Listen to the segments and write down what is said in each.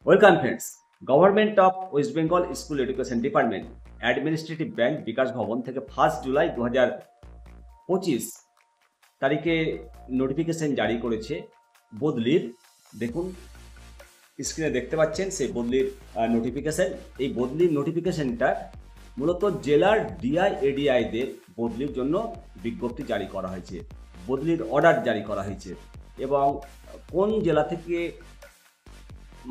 Welcome friends. Government of West Bengal school education department administrative ব্যাংক বিকাশ ভবন থেকে 1 জুলাই 2025 তারিখে notification জারি করেছে বদলির। দেখুন স্ক্রিনে দেখতে পাচ্ছেন সেই বদলির নোটিফিকেশন। এই বদলির নোটিফিকেশনটা মূলত জেলার ডিআই এডিআইদের বদলির জন্য বিজ্ঞপ্তি জারি করা হয়েছে, বদলির অর্ডার জারি করা হয়েছে এবং কোন জেলা থেকে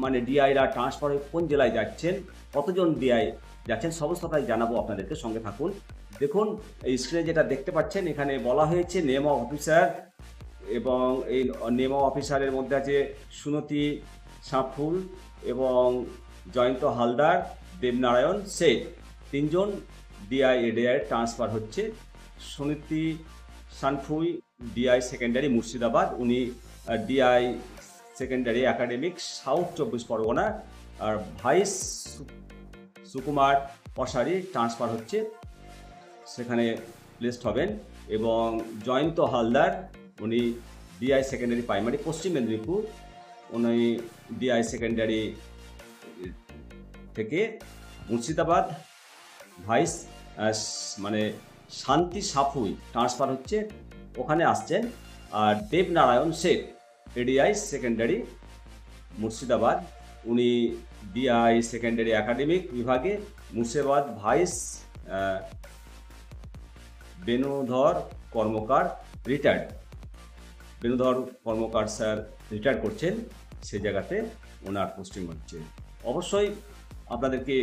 মানে ডিআইরা ট্রান্সফার হয়ে কোন জেলায় যাচ্ছেন, কতজন ডিআই যাচ্ছেন, সমস্তটাই জানাবো আপনাদেরকে, সঙ্গে থাকুন। দেখুন এই স্ক্রিনে যেটা দেখতে পাচ্ছেন এখানে বলা হয়েছে নেম অফ অফিসার, এবং এই নেম অফ অফিসারের মধ্যে আছে সুনতি সাঁফুল এবং জয়ন্ত হালদার, দেবনারায়ণ শেঠ, তিনজন ডিআই এডিআই ট্রান্সফার হচ্ছে। সুনীতি সানফুই ডিআই সেকেন্ডারি মুর্শিদাবাদ, উনি DI secondary academic south 24 Parganas. আর ভাইস সুকুমার কসারি ট্রান্সফার হচ্ছে, সেখানে প্লেসড হবেন। এবং জয়ন্ত হালদার, উনি ডিআই সেকেন্ডারি প্রাইমারি পশ্চিম মেদিনীপুর, উনি ডিআই সেকেন্ডারি থেকে মুর্শিদাবাদ। ভাইস মানে শান্তি সাফুই ট্রান্সফার হচ্ছে, ওখানে আসছেন। আর দেবনারায়ণ শেঠ এডিআই সেকেন্ডারি মুর্শিদাবাদ, উনি ডিআই সেকেন্ডারি একাডেমিক বিভাগে মুর্শিদাবাদ। ভাইস বেনুধর কর্মকার রিটায়ার্ড, বেনুধর কর্মকার স্যার রিটায়ার করছেন, সে জায়গাতে ওনার পোস্টিং হচ্ছে। অবশ্যই আপনাদেরকে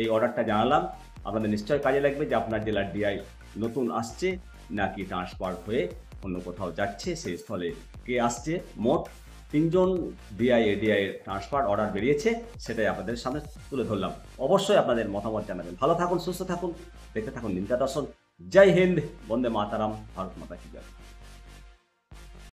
এই অর্ডারটা জানালাম, আপনাদের নিশ্চয় কাজে লাগবে যে আপনার জেলার ডিআই নতুন আসছে নাকি ট্রান্সফার হয়ে অন্য কোথাও যাচ্ছে, সেই স্থলে কে আসছে। মোট 3জন ডিআই এডিআই ট্রান্সফার অর্ডার বেরিয়েছে, সেটাই আপনাদের সামনে তুলে ধরলাম। অবশ্যই আপনাদের মতামত জানাবেন। ভালো থাকুন, সুস্থ থাকুন, দেখতে থাকুন নিমতা দর্শন। জয় হিন্দ, বন্দে মাতারাম, ভারত মাতা কি জয়।